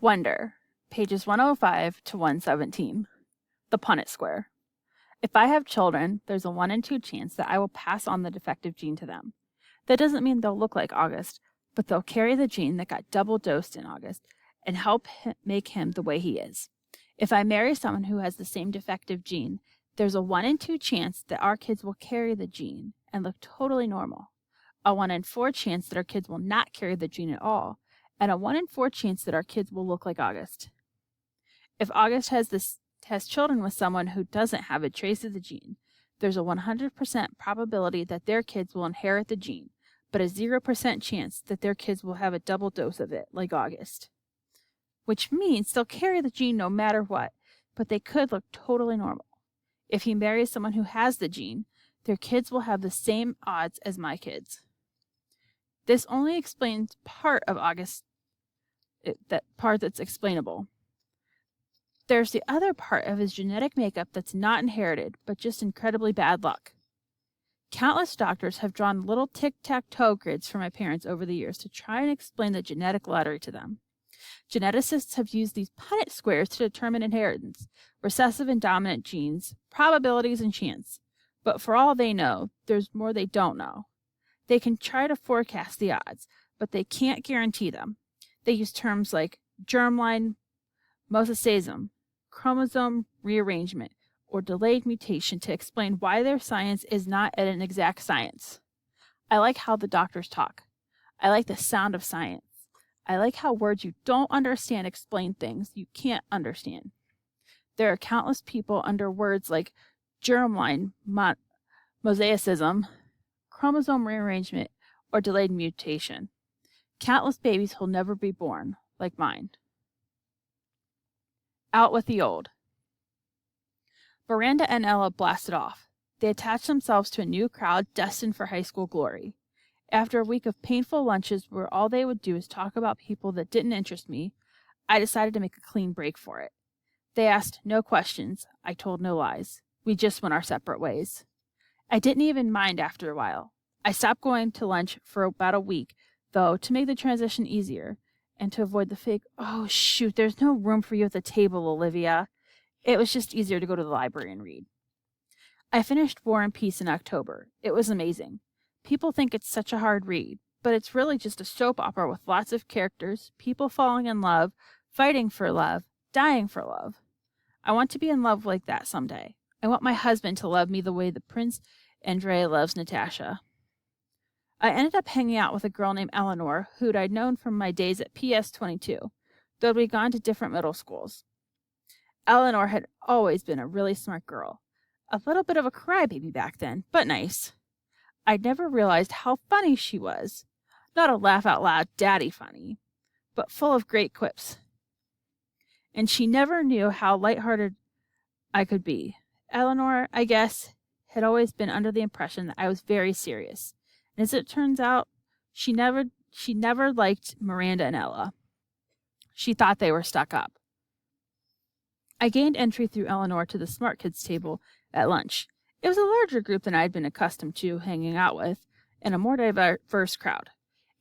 Wonder, pages 105 to 117. The Punnett Square. If I have children, there's a 1 in 2 chance that I will pass on the defective gene to them. That doesn't mean they'll look like August, but they'll carry the gene that got double dosed in August and help make him the way he is. If I marry someone who has the same defective gene, there's a 1 in 2 chance that our kids will carry the gene and look totally normal. A 1 in 4 chance that our kids will not carry the gene at all, and a 1 in 4 chance that our kids will look like August. If August has children with someone who doesn't have a trace of the gene, there's a 100% probability that their kids will inherit the gene, but a 0% chance that their kids will have a double dose of it, like August. Which means they'll carry the gene no matter what, but they could look totally normal. If he marries someone who has the gene, their kids will have the same odds as my kids. This only explains part of August, that part that's explainable. There's the other part of his genetic makeup that's not inherited, but just incredibly bad luck. Countless doctors have drawn little tic-tac-toe grids for my parents over the years to try and explain the genetic lottery to them. Geneticists have used these Punnett squares to determine inheritance, recessive and dominant genes, probabilities, and chance. But for all they know, there's more they don't know. They can try to forecast the odds, but they can't guarantee them. They use terms like germline mosaicism, chromosome rearrangement, or delayed mutation to explain why their science is not an exact science. I like how the doctors talk. I like the sound of science. I like how words you don't understand explain things you can't understand. There are countless people under words like germline mosaicism, chromosome rearrangement, or delayed mutation. Countless babies who'll never be born, like mine. Out with the old. Miranda and Ella blasted off. They attached themselves to a new crowd destined for high school glory. After a week of painful lunches where all they would do is talk about people that didn't interest me, I decided to make a clean break for it. They asked no questions. I told no lies. We just went our separate ways. I didn't even mind after a while. I stopped going to lunch for about a week, though, to make the transition easier, and to avoid the fake, "Oh, shoot, there's no room for you at the table, Olivia." It was just easier to go to the library and read. I finished War and Peace in October. It was amazing. People think it's such a hard read, but it's really just a soap opera with lots of characters, people falling in love, fighting for love, dying for love. I want to be in love like that someday. I want my husband to love me the way the Prince Andrei loves Natasha. I ended up hanging out with a girl named Eleanor, who'd I'd known from my days at PS22, though we'd gone to different middle schools. Eleanor had always been a really smart girl. A little bit of a crybaby back then, but nice. I'd never realized how funny she was. Not a laugh-out-loud daddy funny, but full of great quips. And she never knew how lighthearted I could be. Eleanor, I guess, had always been under the impression that I was very serious. And as it turns out, she never liked Miranda and Ella. She thought they were stuck up. I gained entry through Eleanor to the smart kids table at lunch. It was a larger group than I'd been accustomed to hanging out with, and a more diverse crowd.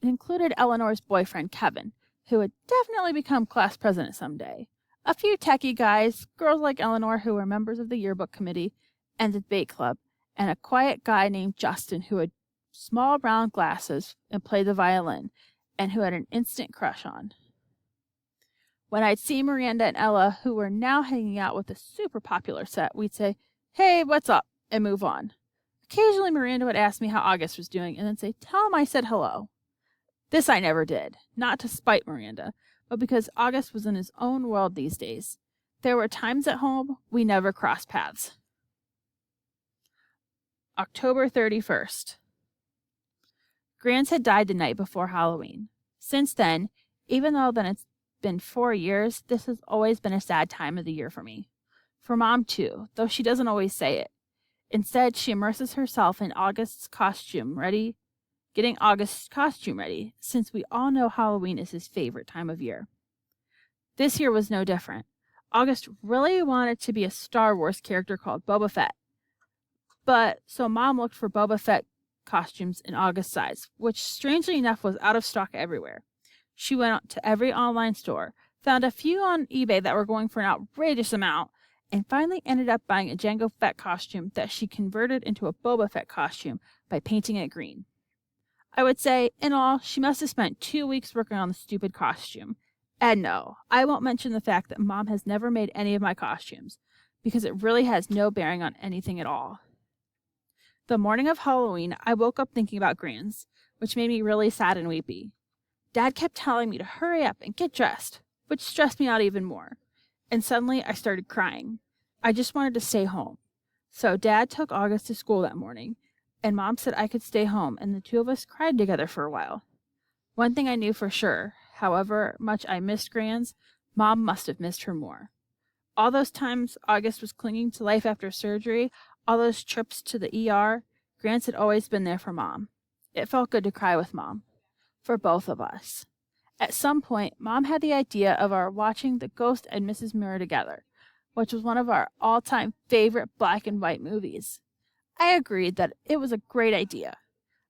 It included Eleanor's boyfriend, Kevin, who would definitely become class president someday. A few techie guys, girls like Eleanor who were members of the yearbook committee and the debate club, and a quiet guy named Justin who had small round glasses and played the violin, and who had an instant crush on. When I'd see Miranda and Ella, who were now hanging out with a super popular set, we'd say, "Hey, what's up?" and move on. Occasionally Miranda would ask me how August was doing and then say, "Tell him I said hello." This I never did, not to spite Miranda, but because August was in his own world these days. There were times at home we never crossed paths. October 31st. Grants had died the night before Halloween. Since then, even though it's been 4 years, this has always been a sad time of the year for me. For Mom, too, though she doesn't always say it. Instead, she immerses herself in getting August's costume ready, since we all know Halloween is his favorite time of year. This year was no different. August really wanted to be a Star Wars character called Boba Fett. So Mom looked for Boba Fett costumes in August size, which strangely enough was out of stock everywhere. She went to every online store, found a few on eBay that were going for an outrageous amount, and finally ended up buying a Jango Fett costume that she converted into a Boba Fett costume by painting it green. I would say, in all, she must have spent 2 weeks working on the stupid costume. And no, I won't mention the fact that Mom has never made any of my costumes, because it really has no bearing on anything at all. The morning of Halloween, I woke up thinking about Grands, which made me really sad and weepy. Dad kept telling me to hurry up and get dressed, which stressed me out even more. And suddenly I started crying. I just wanted to stay home. So Dad took August to school that morning, and Mom said I could stay home, and the two of us cried together for a while. One thing I knew for sure, however much I missed Grands, Mom must have missed her more. All those times August was clinging to life after surgery, all those trips to the ER, Grands had always been there for Mom. It felt good to cry with Mom. For both of us. At some point, Mom had the idea of our watching The Ghost and Mrs. Mirror together, which was one of our all-time favorite black and white movies. I agreed that it was a great idea.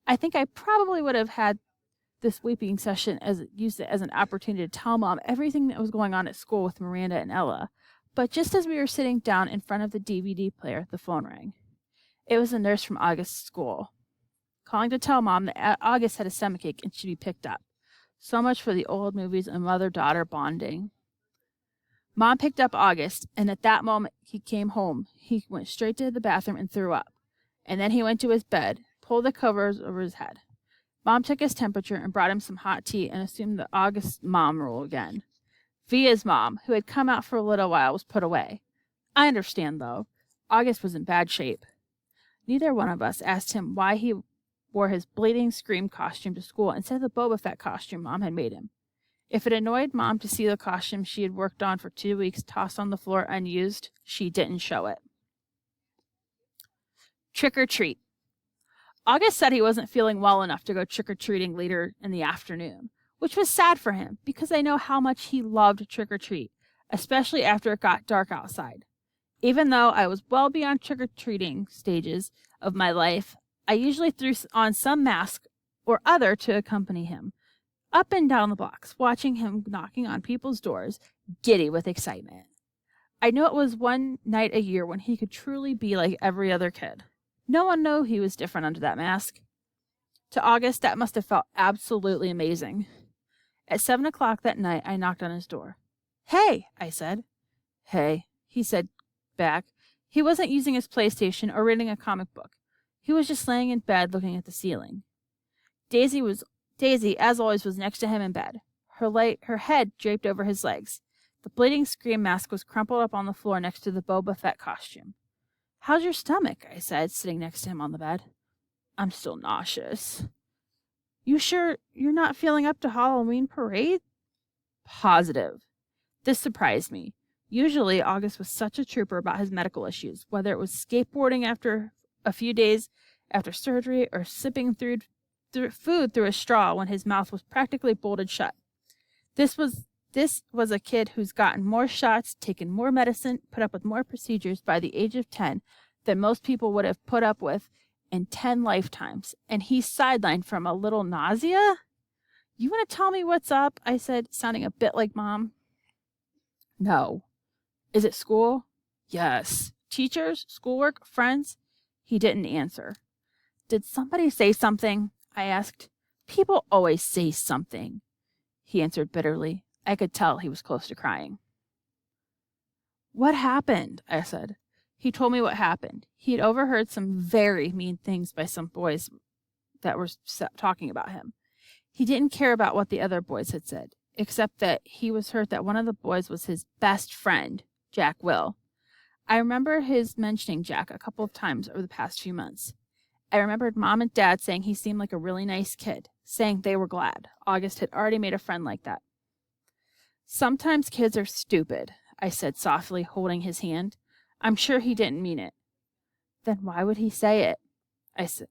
I think I probably would have had this weeping session used it as an opportunity to tell Mom everything that was going on at school with Miranda and Ella, but just as we were sitting down in front of the DVD player, the phone rang. It was a nurse from August's school, calling to tell Mom that August had a stomachache and should be picked up. So much for the old movies and mother-daughter bonding. Mom picked up August, and at that moment he came home. He went straight to the bathroom and threw up. And then he went to his bed, pulled the covers over his head. Mom took his temperature and brought him some hot tea and assumed the August mom rule again. Via's mom, who had come out for a little while, was put away. I understand, though. August was in bad shape. Neither one of us asked him why he wore his bleeding Scream costume to school instead of the Boba Fett costume Mom had made him. If it annoyed Mom to see the costume she had worked on for 2 weeks tossed on the floor unused, she didn't show it. Trick or treat. August said he wasn't feeling well enough to go trick-or-treating later in the afternoon, which was sad for him because I know how much he loved trick-or-treat, especially after it got dark outside. Even though I was well beyond trick-or-treating stages of my life, I usually threw on some mask or other to accompany him, up and down the blocks, watching him knocking on people's doors, giddy with excitement. I knew it was one night a year when he could truly be like every other kid. No one knew he was different under that mask. To August, that must have felt absolutely amazing. At 7 o'clock that night, I knocked on his door. "Hey," I said. "Hey," he said back. He wasn't using his PlayStation or reading a comic book. He was just laying in bed looking at the ceiling. Daisy, as always, was next to him in bed, her head draped over his legs. The bleeding Scream mask was crumpled up on the floor next to the Boba Fett costume. "How's your stomach?" I said, sitting next to him on the bed. "I'm still nauseous." "You sure you're not feeling up to Halloween parade?" "Positive." This surprised me. Usually, August was such a trooper about his medical issues, whether it was skateboarding after a few days after surgery or sipping through food through a straw when his mouth was practically bolted shut. This was a kid who's gotten more shots, taken more medicine, put up with more procedures by the age of 10 than most people would have put up with in 10 lifetimes, and he's sidelined from a little nausea? "You want to tell me what's up?" I said, sounding a bit like Mom. "No." "Is it school?" "Yes." "Teachers? Schoolwork? Friends?" He didn't answer. "Did somebody say something?" I asked. "People always say something," he answered bitterly. I could tell he was close to crying. "What happened?" I said. He told me what happened. He had overheard some very mean things by some boys that were talking about him. He didn't care about what the other boys had said, except that he was hurt that one of the boys was his best friend, Jack Will. I remember his mentioning Jack a couple of times over the past few months. I remembered Mom and Dad saying he seemed like a really nice kid, saying they were glad August had already made a friend like that. "Sometimes kids are stupid," I said softly, holding his hand. I'm sure he didn't mean it. "Then why would he say it?" I said.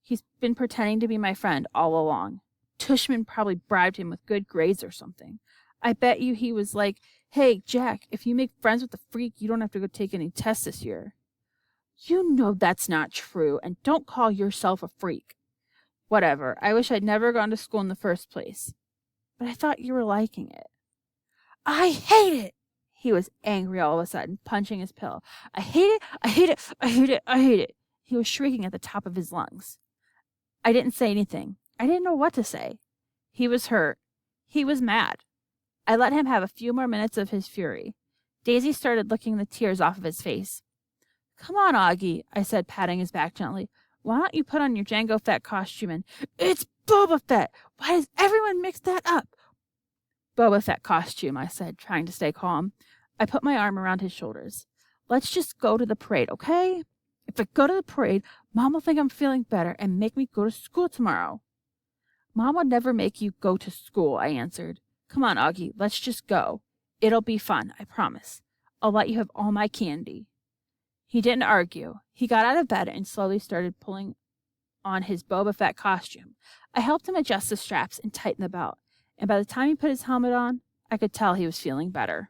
"He's been pretending to be my friend all along. Tushman probably bribed him with good grades or something. I bet you he was like, 'Hey, Jack, if you make friends with the freak, you don't have to go take any tests this year.'" "You know that's not true, and don't call yourself a freak." "Whatever. I wish I'd never gone to school in the first place." but I thought you were liking it. I hate it! He was angry all of a sudden, punching his pillow. I hate it! I hate it! I hate it! I hate it! He was shrieking at the top of his lungs. I didn't say anything. I didn't know what to say. He was hurt. He was mad. I let him have a few more minutes of his fury. Daisy started licking the tears off of his face. Come on, Augie, I said, patting his back gently. Why don't you put on your Jango Fett costume and... It's Boba Fett! Why does everyone mix that up? Boba Fett costume, I said, trying to stay calm. I put my arm around his shoulders. Let's just go to the parade, okay? If I go to the parade, Mom will think I'm feeling better and make me go to school tomorrow. Mom would never make you go to school, I answered. Come on, Augie, let's just go. It'll be fun, I promise. I'll let you have all my candy. He didn't argue. He got out of bed and slowly started pulling on his Boba Fett costume. I helped him adjust the straps and tighten the belt, and by the time he put his helmet on, I could tell he was feeling better.